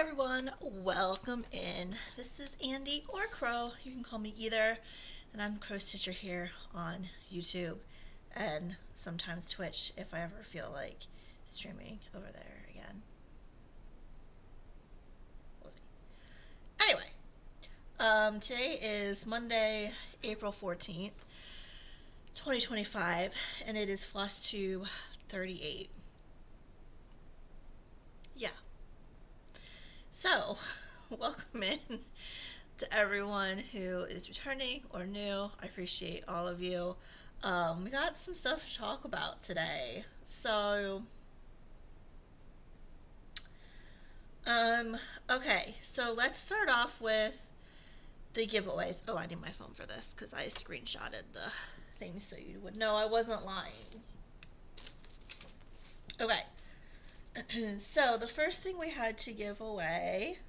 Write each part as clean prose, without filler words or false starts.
everyone, welcome in. This is Andy or Crow. You can call me either. And I'm crowstitcher here on YouTube and sometimes Twitch if I ever feel like streaming over there again. We'll see. Anyway, today is Monday, April 14th, 2025, and it is Flosstube 38. Yeah. So, welcome in to everyone who is returning or new. I appreciate all of you. We got some stuff to talk about today. Okay, so let's start off with the giveaways. Oh, I need my phone for this because I screenshotted the thing so you would know I wasn't lying. Okay. So the first thing we had to give away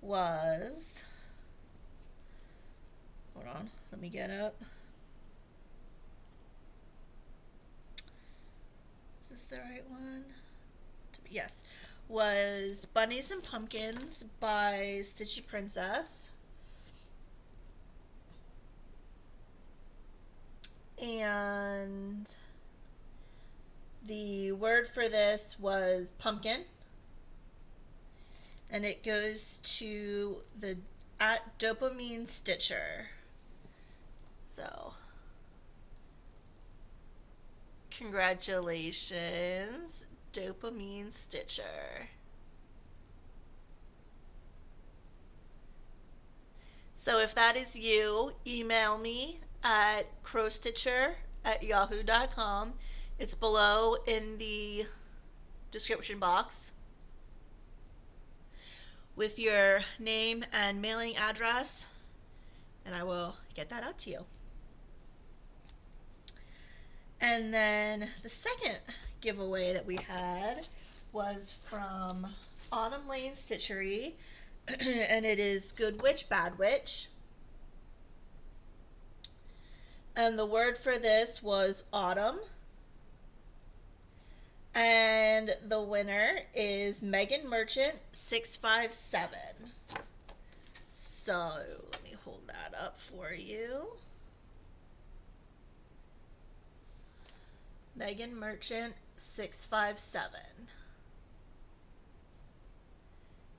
was, hold on, let me get up. Is this the right one? Yes. Was Bunnies and Pumpkins by Stitchy Princess. And the word for this was pumpkin. And it goes to the at Dopamine Stitcher. So, congratulations, Dopamine Stitcher. So if that is you, email me at crowstitcher@yahoo.com. It's below in the description box with your name and mailing address, and I will get that out to you. And then the second giveaway that we had was from Autumn Lane Stitchery, and it is Good Witch, Bad Witch. And the word for this was autumn. And the winner is Megan Merchant 657. So let me hold that up for you. Megan Merchant 657.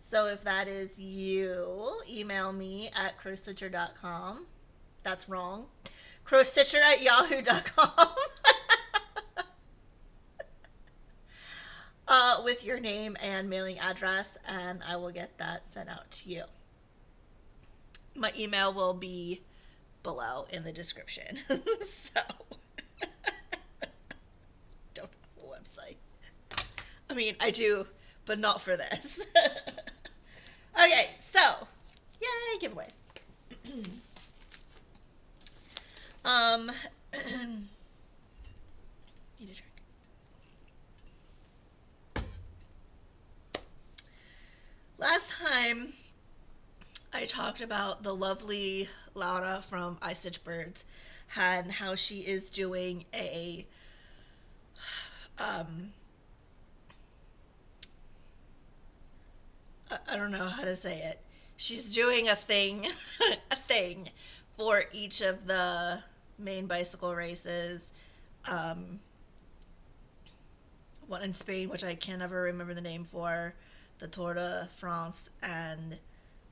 So if that is you, email me at crowstitcher.com. That's wrong. crowstitcher@yahoo.com. With your name and mailing address, and I will get that sent out to you. My email will be below in the description. So, don't have a website. I mean, I do, but not for this. Okay, so, yay, giveaways. Need a drink. Last time I talked about the lovely Laura from I Stitch Birds and how she is doing a I don't know how to say it. She's doing a thing a thing for each of the main bicycle races. One in Spain, which I can never remember the name for, the Tour de France, and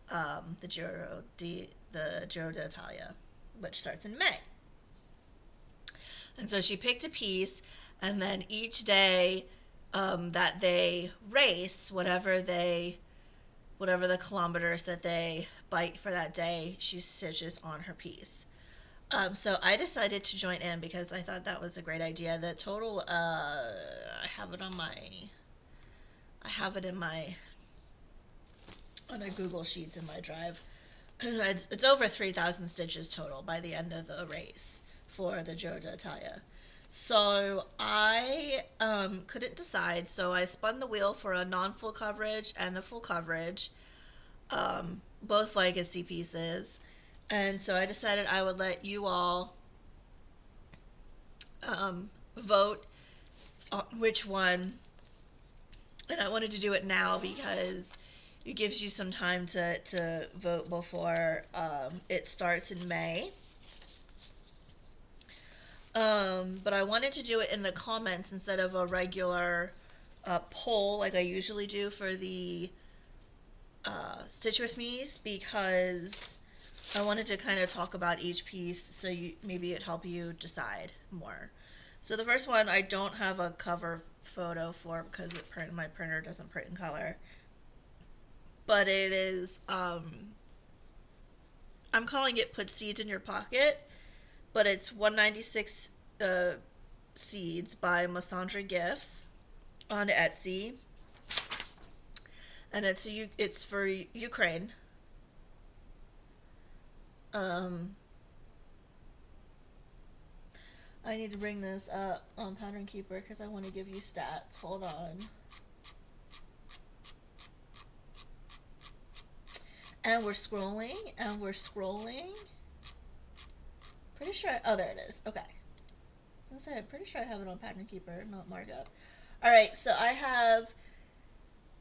the Giro d'Italia, which starts in May. And so she picked a piece, and then each day that they race, whatever the kilometers that they bike for that day, she stitches on her piece. So I decided to join in because I thought that was a great idea. The total, I have it on a Google Sheets in my drive. It's over 3,000 stitches total by the end of the race for the Giro d'Italia. So I couldn't decide, so I spun the wheel for a non-full coverage and a full coverage, both legacy pieces. And so I decided I would let you all vote on which one. And I wanted to do it now because it gives you some time to vote before it starts in May. But I wanted to do it in the comments instead of a regular poll like I usually do for the Stitch With Me's, because I wanted to kind of talk about each piece so maybe it'd help you decide more. So the first one I don't have a cover photo for because my printer doesn't print in color. But it is, I'm calling it Put Seeds in Your Pocket, but it's 196 Seeds by Massandra Gifts on Etsy. And it's for Ukraine. I need to bring this up on Pattern Keeper because I want to give you stats. Hold on. And we're scrolling, and we're scrolling. Pretty sure, oh, there it is. Okay. I was gonna say, I'm pretty sure I have it on Pattern Keeper, not markup. Alright, so I have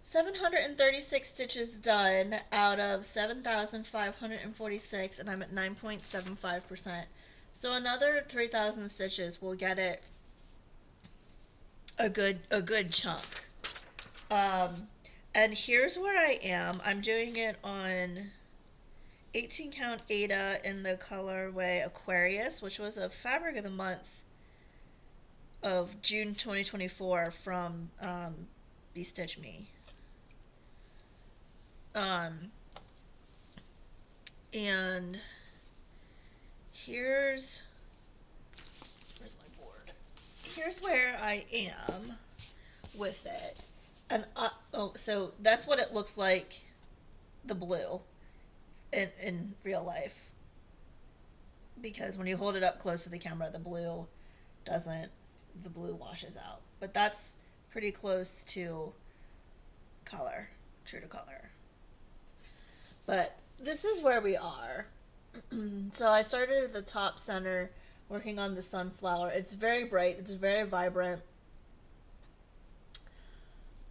736 stitches done out of 7,546, and I'm at 9.75%. So another 3,000 stitches will get it a good chunk. And here's where I am. I'm doing it on 18 count Ada in the colorway Aquarius, which was a fabric of the month of June 2024 from Be Stitch Me. And where's my board? Here's where I am with it. And so that's what it looks like, the blue, in real life. Because when you hold it up close to the camera, the blue washes out. But that's pretty close to color, true to color. But this is where we are. So I started at the top center working on the sunflower. It's very bright, it's very vibrant.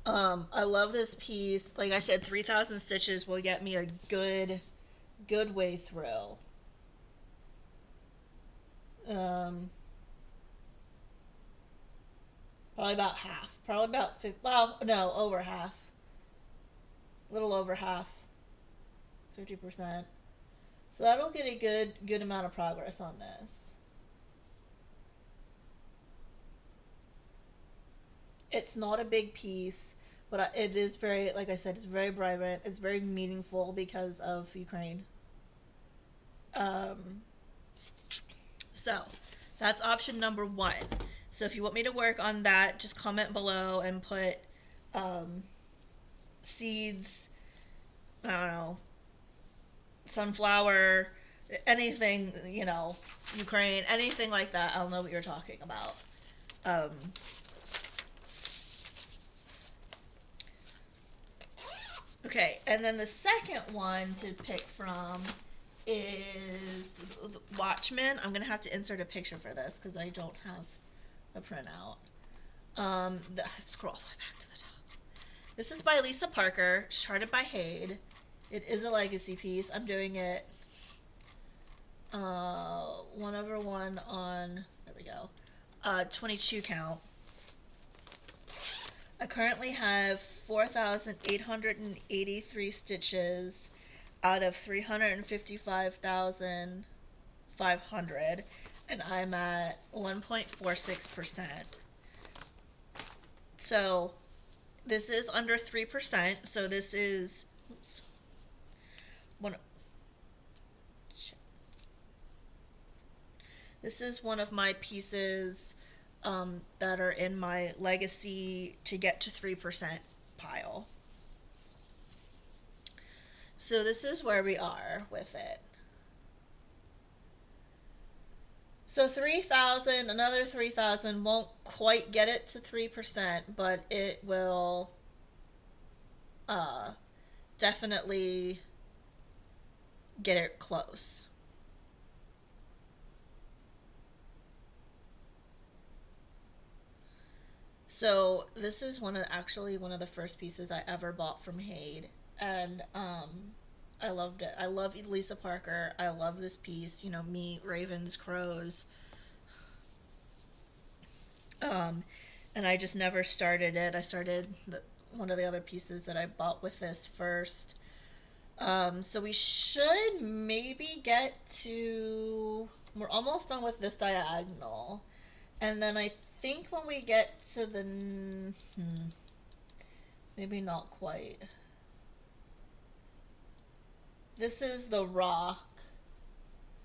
I love this piece. Like I said, 3,000 stitches will get me a good way through. Probably about half. Probably about 50, well, no, over half. A little over half. 50%. So that'll get a good amount of progress on this. It's not a big piece, but it is very, like I said, it's very vibrant. It's very meaningful because of Ukraine. So that's option number one. So if you want me to work on that, just comment below and put seeds, I don't know, sunflower, anything, Ukraine, anything like that. I'll know what you're talking about. Okay, and then the second one to pick from is Watchmen. I'm going to have to insert a picture for this because I don't have a printout. Scroll all the way back to the top. This is by Lisa Parker, charted by Haid. It is a legacy piece. I'm doing it 1/1 on, there we go, 22 count. I currently have 4,883 stitches out of 355,500, and I'm at 1.46%. So this is under 3%, so this is, oops, this is one of my pieces that are in my legacy to get to 3% pile. So this is where we are with it. So 3,000, another 3,000 won't quite get it to 3%, but it will definitely get it close. So this is actually one of the first pieces I ever bought from Haid, and I loved it. I love Lisa Parker. I love this piece. You know, me, ravens, crows. Um, and I just never started it. I started one of the other pieces that I bought with this first. So we should maybe get to. We're almost done with this diagonal. And then I think when we get to the. Maybe not quite. This is the rock.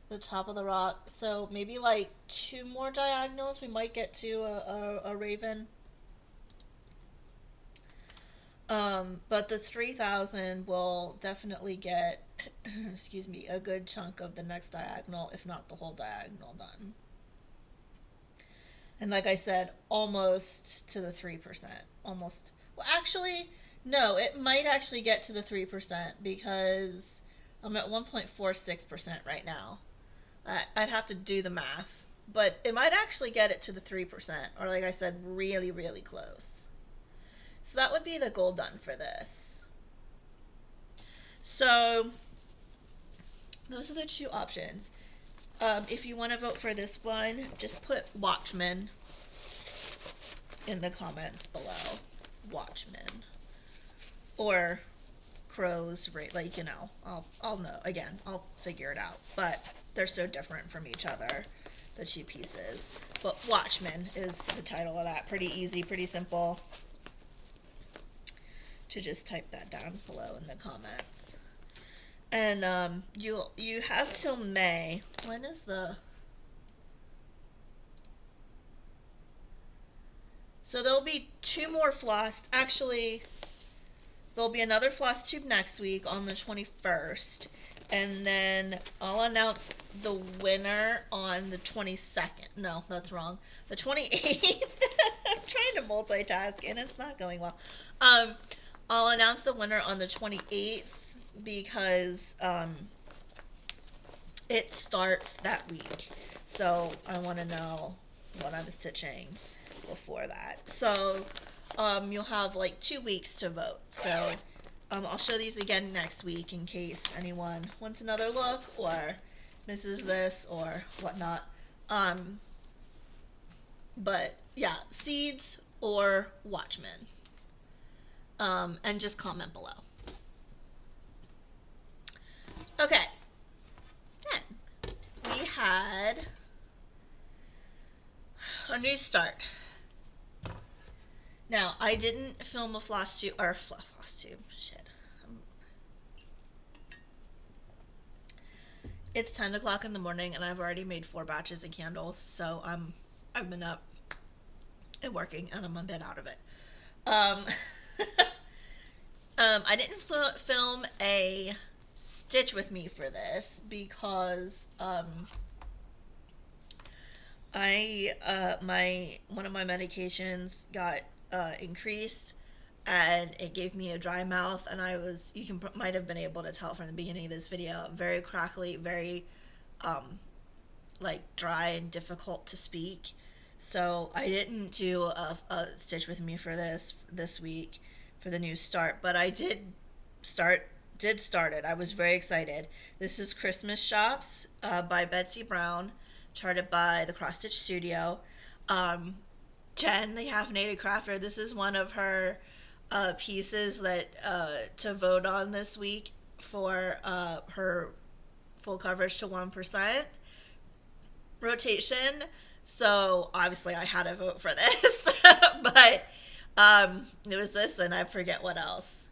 The top of the rock. So maybe like two more diagonals. We might get to a raven. But the 3,000 will definitely get, excuse me, a good chunk of the next diagonal, if not the whole diagonal done. And like I said, almost to the 3%. Almost. Well, actually, no, it might actually get to the 3% because I'm at 1.46% right now. I'd have to do the math. But it might actually get it to the 3%, or like I said, really, really close. So that would be the goal done for this. So those are the two options. If you want to vote for this one, just put Watchmen in the comments below. Watchmen. Or crows, right? Like, you know, I'll know. Again, I'll figure it out. But they're so different from each other, the two pieces. But Watchmen is the title of that. Pretty easy, pretty simple. To just type that down below in the comments. And you have till May. When is the? So there'll be two more floss. Actually, there'll be another Flosstube next week on the 21st, and then I'll announce the winner on the 22nd. No, that's wrong. The 28th. I'm trying to multitask and it's not going well. I'll announce the winner on the 28th because it starts that week. So I want to know what I'm stitching before that. So you'll have like 2 weeks to vote. So I'll show these again next week in case anyone wants another look or misses this or whatnot. But yeah, seeds or Watchmen. And just comment below. Okay. Then we had a new start. Now, I didn't film a Flosstube, or Flosstube, shit. It's 10 o'clock in the morning and I've already made 4 batches of candles, so I've been up and working and I'm a bit out of it. I didn't film a stitch with me for this because one of my medications got increased and it gave me a dry mouth, and might have been able to tell from the beginning of this video, very crackly, very like dry and difficult to speak. So I didn't do a stitch with me for this week for the new start, but I did start it. I was very excited. This is Christmas Shops by Betsy Brown, charted by the Cross Stitch Studio. Jen, the Caffeinated Crafter, this is one of her pieces that to vote on this week for her full coverage to 1% rotation. So obviously I had to vote for this, but it was this and I forget what else.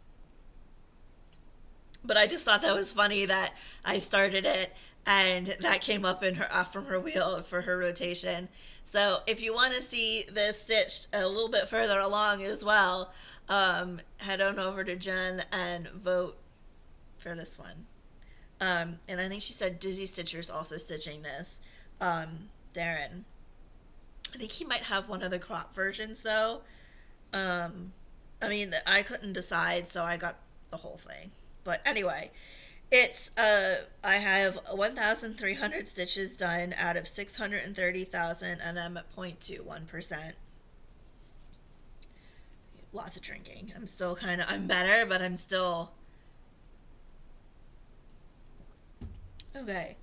But I just thought that was funny that I started it and that came up in her from her wheel for her rotation. So if you want to see this stitched a little bit further along as well, head on over to Jen and vote for this one. And I think she said Dizzy Stitcher's also stitching this. Darren. I think he might have one of the crop versions though. I mean, I couldn't decide, so I got the whole thing. But anyway, it's I have 1,300 stitches done out of 630,000, and I'm at 0.21%. Lots of drinking. I'm better, but I'm still Okay.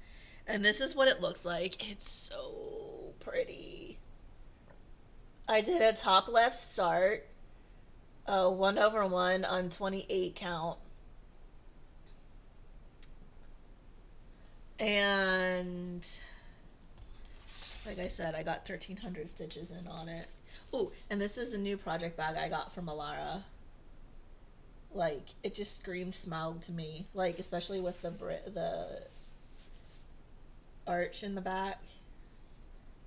And this is what it looks like. It's so pretty. I did a top left start, 1/1 on 28 count. And like I said, I got 1,300 stitches in on it. Ooh, and this is a new project bag I got from Alara. Like, it just screamed Smaug to me. Like, especially with the arch in the back.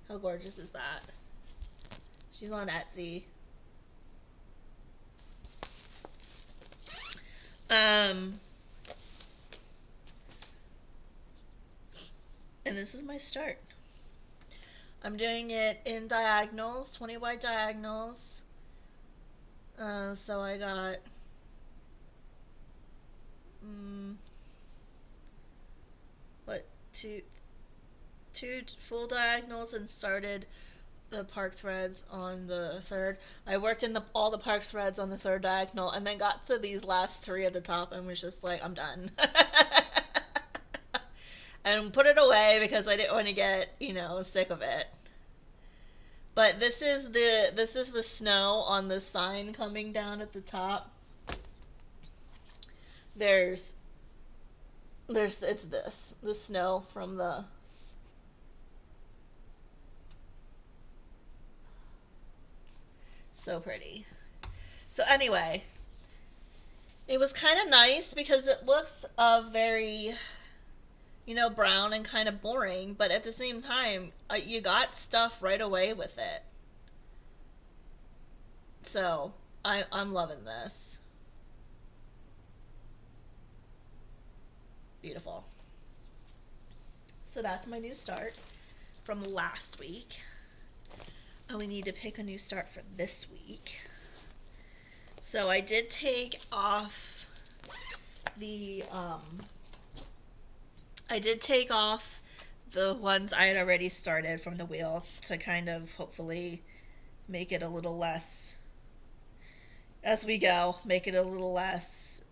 How gorgeous is that? She's on Etsy. And this is my start. I'm doing it in diagonals, 20 wide diagonals. So I got two full diagonals and started the park threads on the third. I worked in all the park threads on the third diagonal and then got to these last three at the top and was just like, I'm done. And put it away because I didn't want to get, sick of it. But this is the snow on the sign coming down at the top. It's the snow from the so pretty. So anyway, it was kind of nice because it looks very brown and kind of boring, but at the same time, you got stuff right away with it. So I'm loving this. Beautiful. So that's my new start from last week. I only need to pick a new start for this week. So I did take off the ones I had already started from the wheel to kind of hopefully make it a little less, as we go, make it a little less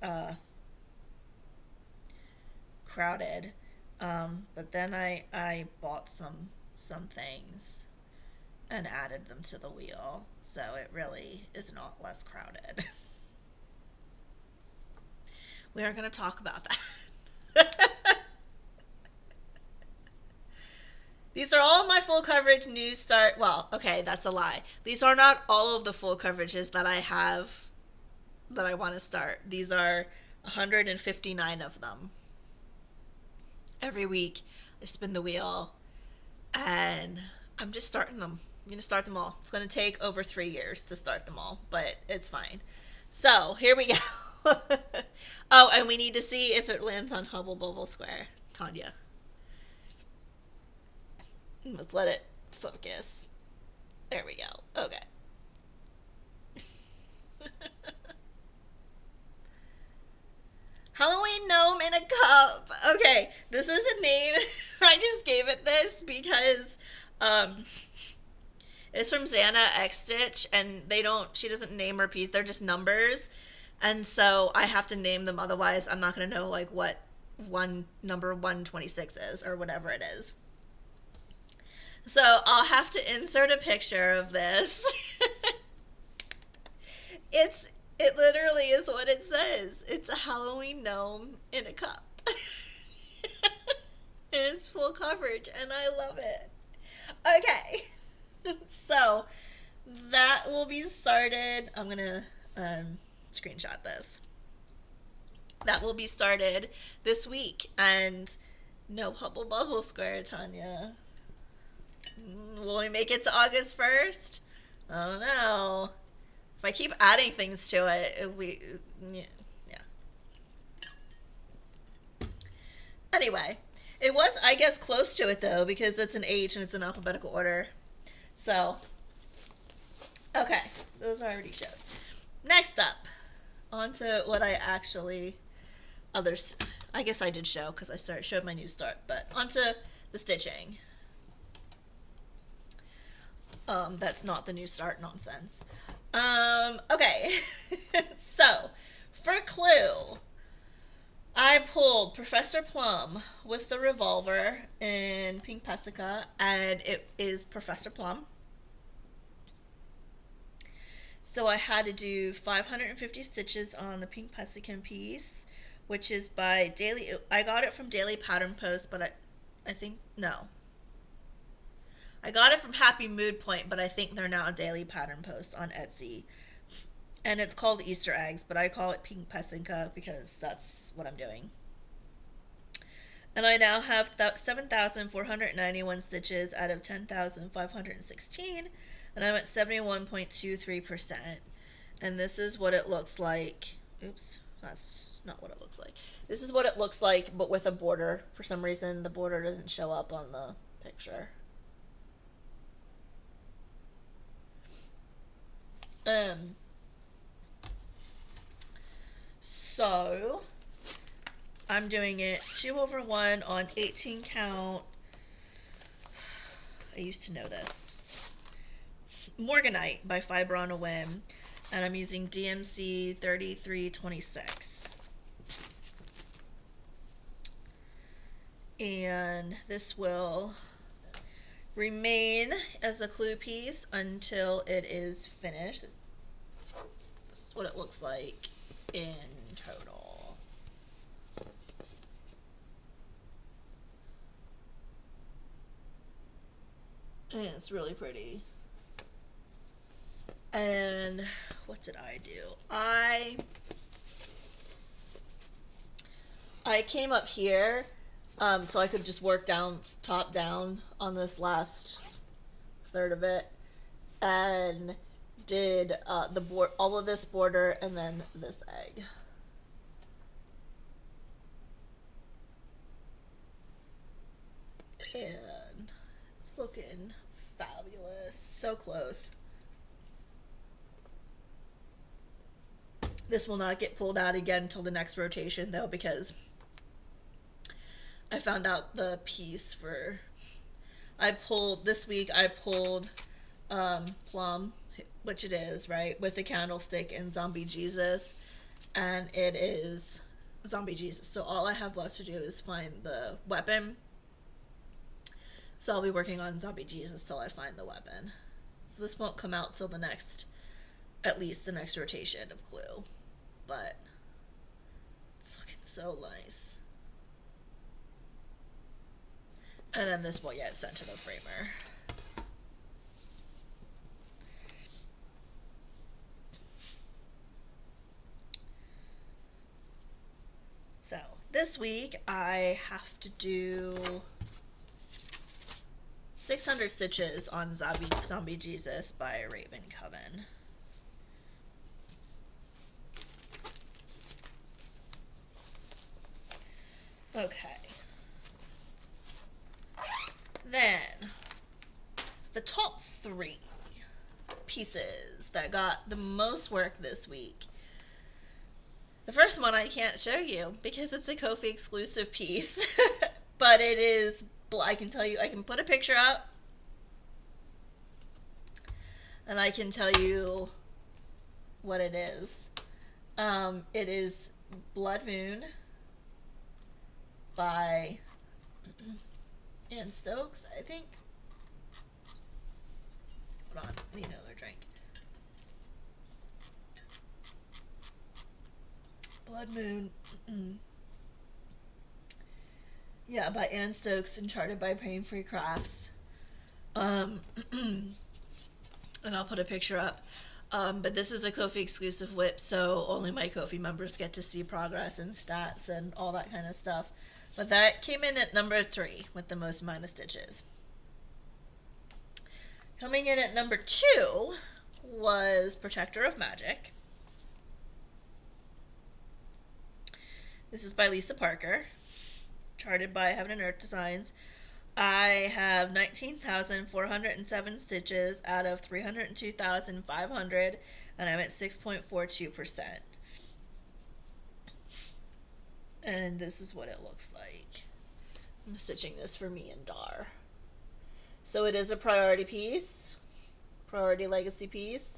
crowded. But then I bought some things and added them to the wheel, so it really is not less crowded. We aren't going to talk about that. These are all my full coverage new start. Well, okay, that's a lie. These are not all of the full coverages that I have that I want to start. These are 159 of them. Every week, I spin the wheel, and I'm just starting them. I'm going to start them all. It's going to take over 3 years to start them all, but it's fine. So, here we go. Oh, and we need to see if it lands on Hubble Bubble Square, Tanya. Let's let it focus. There we go. Okay. Halloween gnome in a cup. Okay, this is a name. I just gave it this because it's from Xana X Stitch, and she doesn't name or repeat. They're just numbers, and so I have to name them. Otherwise, I'm not gonna know like what number 126 is or whatever it is. So I'll have to insert a picture of this. It literally is what it says. It's a Halloween gnome in a cup. It's full coverage, and I love it. Okay. So that will be started. I'm going to screenshot this. That will be started this week. And no Hubble Bubble Square, Tanya. Will we make it to August 1st? I don't know. If I keep adding things to it, yeah. Anyway, it was, I guess, close to it, though, because it's an H and it's in alphabetical order. So, okay, those I already showed. Next up, on to what I actually, I guess I did show, because I showed my new start, but on to the stitching. That's not the new start nonsense. Okay. So, for Clue, I pulled Professor Plum with the revolver in Pink Pessica, and it is Professor Plum. So I had to do 550 stitches on the Pink Pessican piece, which is by Daily. I got it from Daily Pattern Post, but I think no. I got it from Happy Mood Point, but I think they're now Daily Pattern Post on Etsy. And it's called Easter eggs, but I call it Pink Pessica because that's what I'm doing. And I now have 7,491 stitches out of 10,516, and I'm at 71.23%. And this is what it looks like. Oops, that's not what it looks like. This is what it looks like, but with a border. For some reason, the border doesn't show up on the picture. Um, so I'm doing it 2/1 on 18 count. I used to know this. Morganite by Fiber on a Whim, and I'm using DMC 3326. And this will remain as a clue piece until it is finished. This is what it looks like in total. And it's really pretty. And what did I do? I came up here so I could just work down, top down on this last third of it, and did the board, all of this border, and then this egg. And it's looking fabulous. So close. This will not get pulled out again until the next rotation, though, because I found out the piece for. This week I pulled Plum, which it is, right, with the candlestick and Zombie Jesus, and it is Zombie Jesus. So all I have left to do is find the weapon. So I'll be working on Zombie Jesus till I find the weapon. So this won't come out till at least the next rotation of Clue. But it's looking so nice. And then this will get sent to the framer. So this week I have to do 600 stitches on Zombie Jesus by Raven Coven. Okay. Then, the top 3 pieces that got the most work this week. The first one I can't show you because it's a Ko-fi exclusive piece, but it is, I can tell you, I can put a picture up, and I can tell you what it is. It is Blood Moon by Ann Stokes, I think. Hold on, I need another drink. Blood Moon. Yeah, by Ann Stokes and charted by Pain Free Crafts. And I'll put a picture up. But this is a Ko-fi exclusive whip, so only my Ko-fi members get to see progress and stats and all that kind of stuff. But that came in at number 3 with the most amount of stitches. Coming in at number 2 was Protector of Magic. This is by Lisa Parker, charted by Heaven and Earth Designs. I have 19,407 stitches out of 302,500, and I'm at 6.42%. And this is what it looks like. I'm stitching this for me and Dar. So it is a priority piece, priority legacy piece.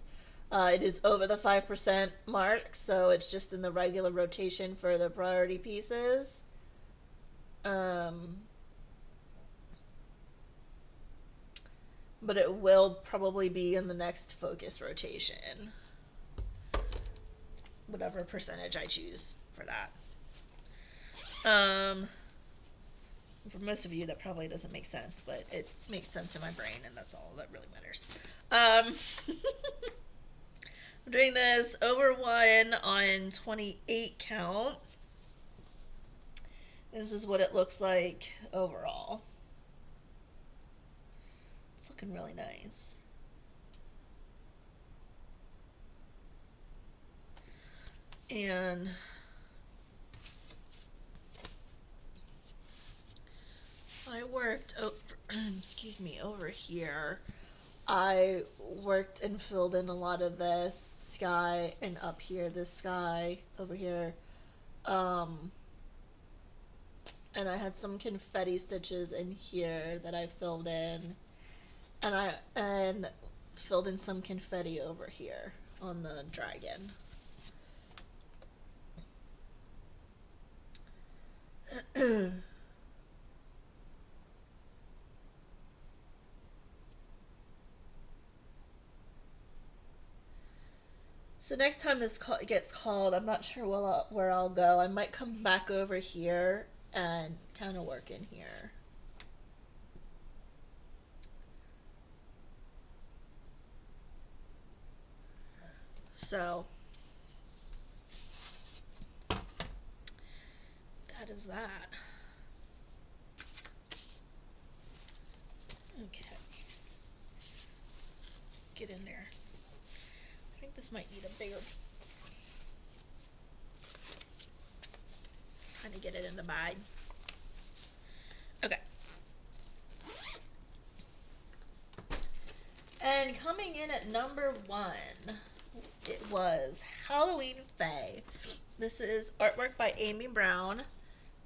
It is over the 5% mark, so it's just in the regular rotation for the priority pieces. But it will probably be in the next focus rotation. Whatever percentage I choose for that. For most of you, that probably doesn't make sense, but it makes sense in my brain, and that's all that really matters. I'm doing this over 1 on 28 count. This is what it looks like overall. It's looking really nice. And I worked excuse me, over here. I worked and filled in a lot of this sky, and up here this sky over here. And I had some confetti stitches in here that I filled in, and filled in some confetti over here on the dragon. So next time this gets called, I'm not sure where I'll go. I might come back over here and kind of work in here. So that is that. Okay. Get in there. I think this might need a bigger. Trying to get it in the bag. Okay. And coming in at number 1, it was Halloween Fae. This is artwork by Amy Brown,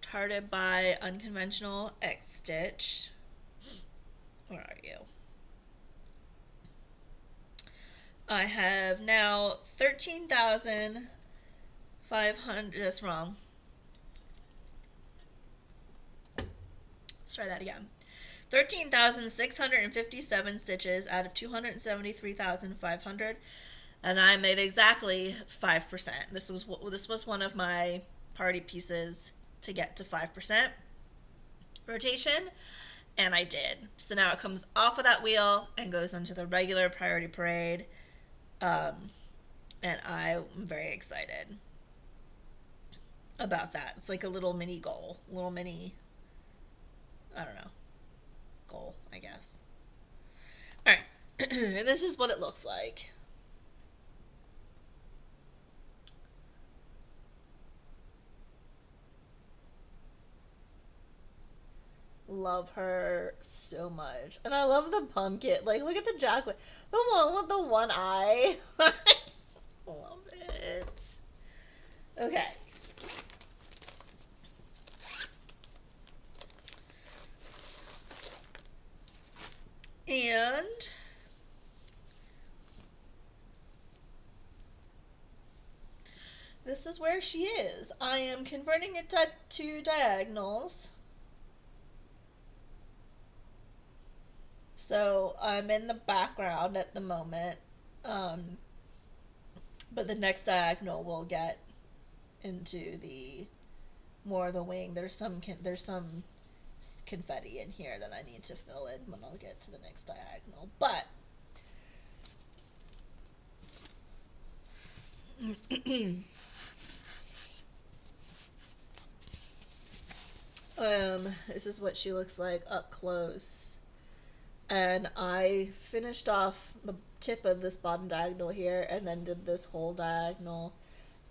tarted by Unconventional X Stitch. Where are you? I have now 13,500. That's wrong. Let's try that again. 13,657 stitches out of 273,500, and I made exactly 5%. This was one of my party pieces to get to 5% rotation, and I did. So now it comes off of that wheel and goes onto the regular priority parade, and I'm very excited about that. It's like a little mini goal, I don't know, goal, I guess. All right, this is what it looks like. Love her so much, and I love the pumpkin. Like, look at the jacket, the one with the one eye. Love it. Okay. And this is where she is. I am converting it to diagonals. So I'm in the background at the moment. But the next diagonal will get into the more of the wing. There's some confetti in here that I need to fill in when I'll get to the next diagonal. But this is what she looks like up close. And I finished off the tip of this bottom diagonal here, and then did this whole diagonal,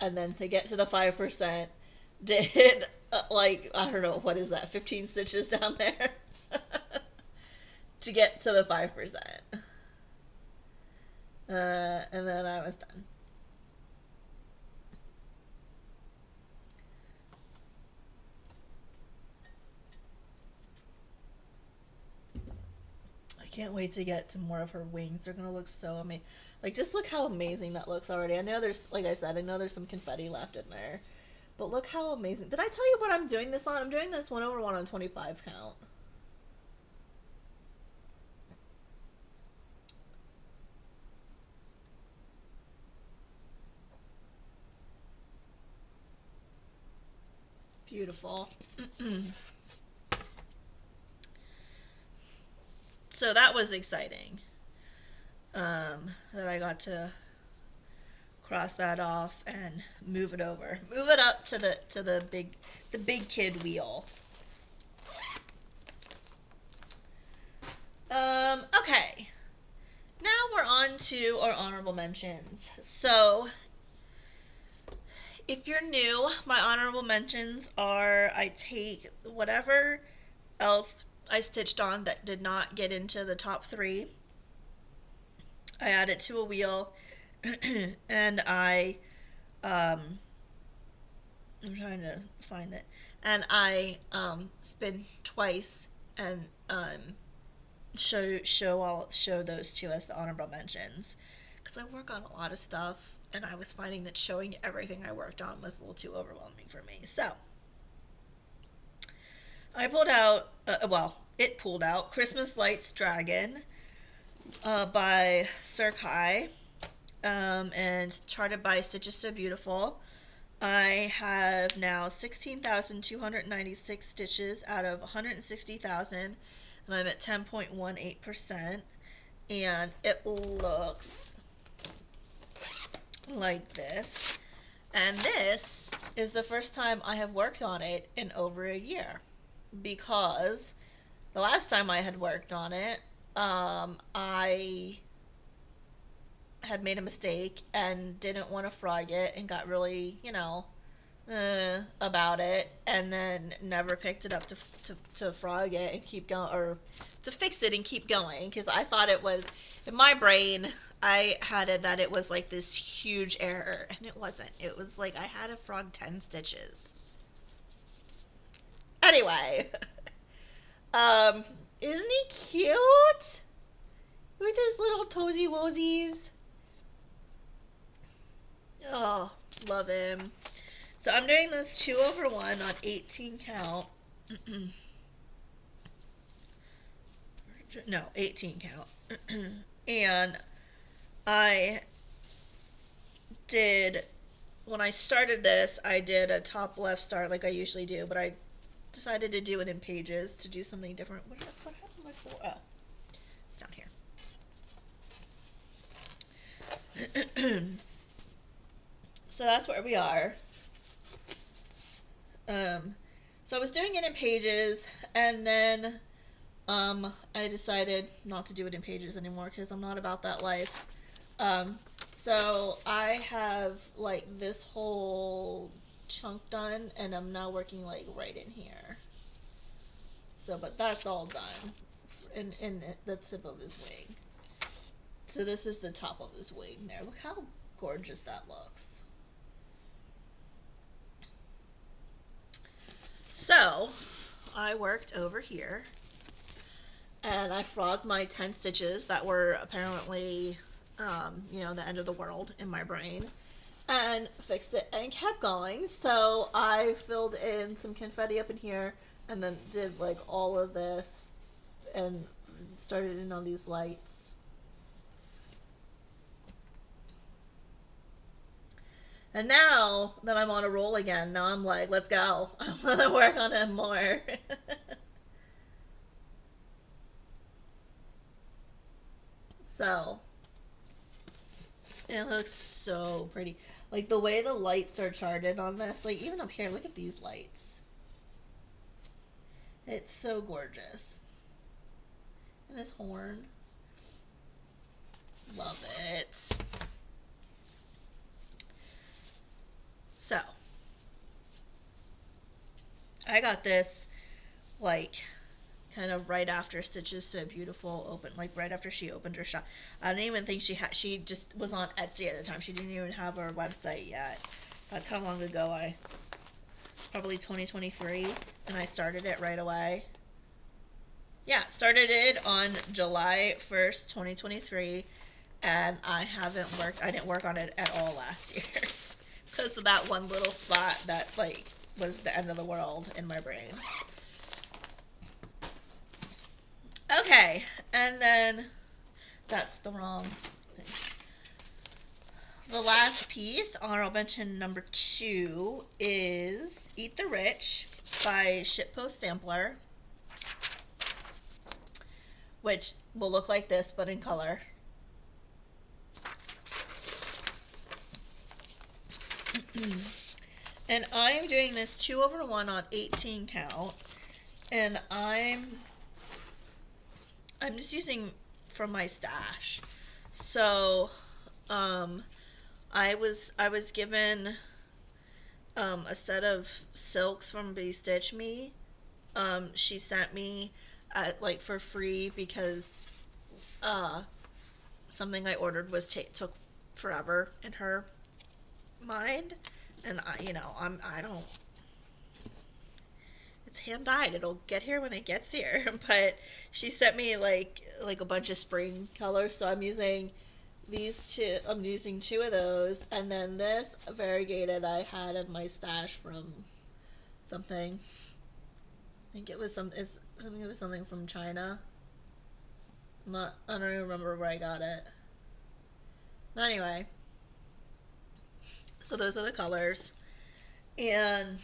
and then to get to the 5%, did like, I don't know, what is that, 15 stitches down there to get to the 5%. And then I was done. can't wait to get to more of her wings. They're gonna look so amazing. Like, just look how amazing that looks already. I know there's, like I said, I know there's some confetti left in there. But look how amazing. Did I tell you what I'm doing this on? I'm doing this 1/1 on 25 count. Beautiful. So that was exciting. That I got to cross that off and move it over. Move it up to the big kid wheel. Okay. Now we're on to our honorable mentions. So, if you're new, my honorable mentions are I take whatever else I stitched on that did not get into the top 3. I add it to a wheel and I'm trying to find it. And I spin twice and show those two as the honorable mentions, because I work on a lot of stuff and I was finding that showing everything I worked on was a little too overwhelming for me. So I pulled out it pulled out Christmas Lights Dragon by Sir Kai, and charted by Stitches So Beautiful. I have now 16,296 stitches out of 160,000, and I'm at 10.18%, and it looks like this. And this is the first time I have worked on it in over a year, because the last time I had worked on it, I had made a mistake and didn't want to frog it and got really, about it, and then never picked it up to frog it and keep going, or to fix it and keep going, because I thought it was, in my brain, I had it that it was like this huge error, and it wasn't. It was like I had to frog 10 stitches. Anyway, isn't he cute? With his little toesy woesies. Oh, love him. So I'm doing this 2/1 on 18 count. No, 18 count. And I did, when I started this, I did a top left start like I usually do, but I decided to do it in pages to do something different. What happened to my floor? Oh, it's down here. So that's where we are. So I was doing it in pages, and then I decided not to do it in pages anymore because I'm not about that life. So I have like this whole chunk done, and I'm now working like right in here. So, but that's all done in the tip of his wing. So this is the top of his wing there. Look how gorgeous that looks. So I worked over here, and I frogged my 10 stitches that were apparently, the end of the world in my brain, and fixed it and kept going. So I filled in some confetti up in here, and then did like all of this, and started in on these lights. And now that I'm on a roll again, now I'm like, let's go. I want to work on it more. So, it looks so pretty. Like, the way the lights are charted on this, like, even up here, look at these lights. It's so gorgeous. And this horn. Love it. So, I got this, like, kind of right after Stitches So Beautiful opened, like right after she opened her shop. I don't even think she just was on Etsy at the time. She didn't even have her website yet. That's how long ago probably 2023, and I started it right away. Yeah, started it on July 1st, 2023, and I didn't work on it at all last year because of that one little spot that, like, was the end of the world in my brain. Okay, and then that's the wrong thing. The last piece, honorable mention number 2, is Eat the Rich by Shitpost Sampler, which will look like this but in color. And I'm doing this 2/1 on 18 count, and I'm just using from my stash. So, I was given a set of silks from Be Stitch Me. She sent me like for free because uh, something I ordered took forever in her mind, and I don't. It's hand dyed. It'll get here when it gets here. But she sent me like a bunch of spring colors, so I'm using these two. I'm using two of those, and then this variegated I had in my stash from something. I think it was something. It was something from China. I don't even remember where I got it. But anyway, so those are the colors, and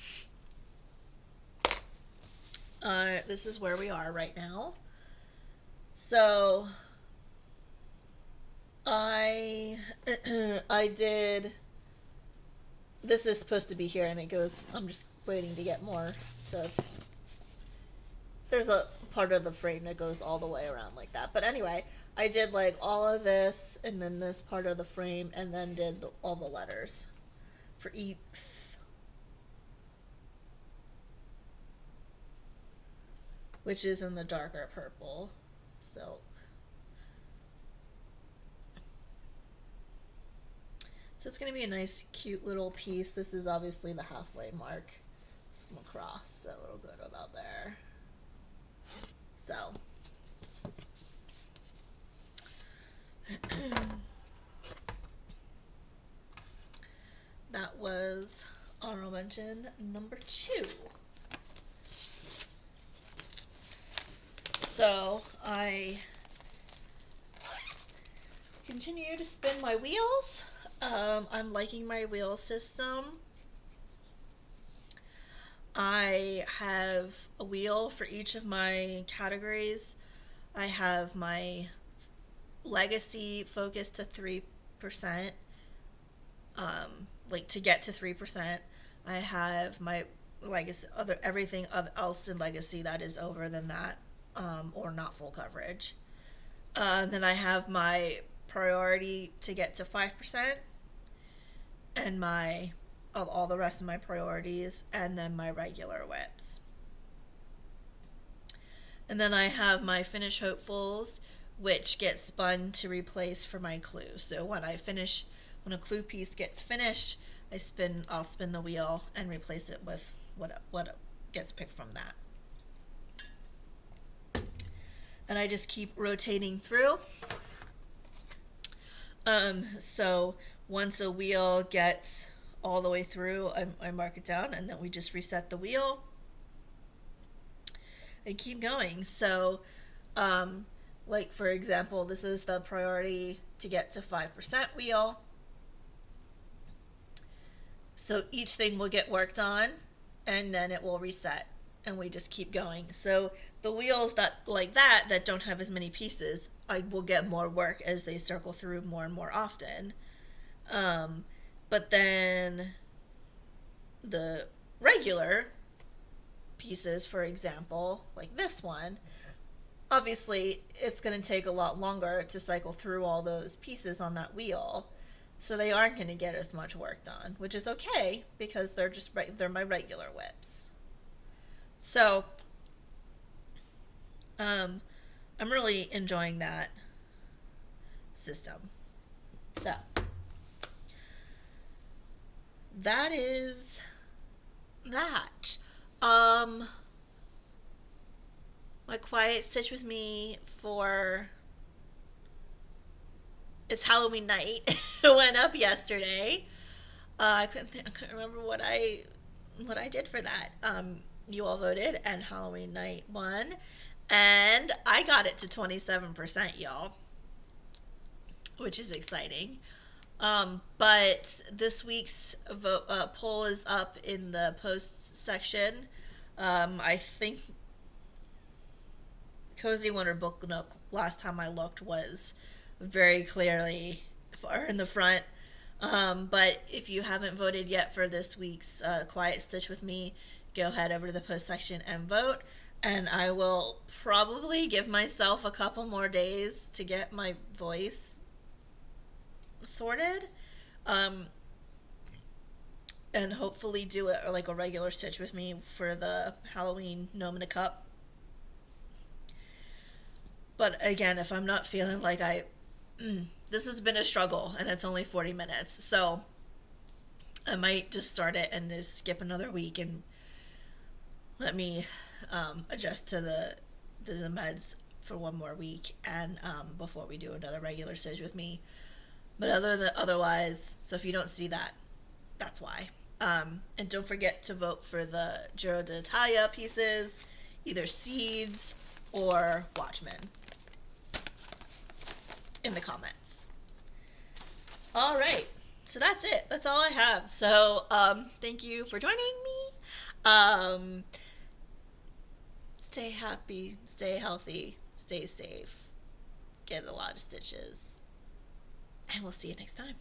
this is where we are right now. So I I did. This is supposed to be here, and it goes. I'm just waiting to get more. So there's a part of the frame that goes all the way around like that. But anyway, I did like all of this, and then this part of the frame, and then did all the letters for each. Which is in the darker purple silk. So it's going to be a nice, cute little piece. This is obviously the halfway mark from across, so it'll go to about there. So. That was honorable mention number 2. So I continue to spin my wheels. I'm liking my wheel system. I have a wheel for each of my categories. I have my legacy focused to 3%, like to get to 3%. I have my legacy, everything else in legacy that is over than that, or not full coverage. Then I have my priority to get to 5%, and my of all the rest of my priorities, and then my regular whips. And then I have my finish hopefuls, which get spun to replace for my clue. So when a clue piece gets finished, I'll spin the wheel and replace it with what gets picked from that. And I just keep rotating through. So once a wheel gets all the way through, I mark it down, and then we just reset the wheel and keep going. So, like for example, this is the priority to get to 5% wheel. So each thing will get worked on, and then it will reset, and we just keep going. So the wheels that don't have as many pieces, I will get more work as they circle through more and more often. But then the regular pieces, for example, like this one, obviously it's going to take a lot longer to cycle through all those pieces on that wheel. So they aren't going to get as much work done, which is okay because they're my regular whips. So I'm really enjoying that system. So that is that. My quiet stitch with me for it's Halloween night went up yesterday. I couldn't remember what I did for that. You all voted, and Halloween night won, and I got it to 27%, y'all, which is exciting. But this week's poll is up in the post section. I think Cozy Winter Book Nook, last time I looked, was very clearly far in the front. But if you haven't voted yet for this week's Quiet Stitch with Me, go head over to the post section and vote. And I will probably give myself a couple more days to get my voice sorted. Um, and hopefully do it like a regular stitch with me for the Halloween Nomina Cup. But again, if I'm not feeling like this has been a struggle and it's only 40 minutes. So I might just start it and just skip another week and let me adjust to the meds for one more week and before we do another regular stitch with me. But otherwise, so if you don't see that, that's why. And don't forget to vote for the Giro d'Italia pieces, either Seeds or Watchmen, in the comments. All right. So that's it. That's all I have. So thank you for joining me. Stay happy, stay healthy, stay safe, get a lot of stitches, and we'll see you next time.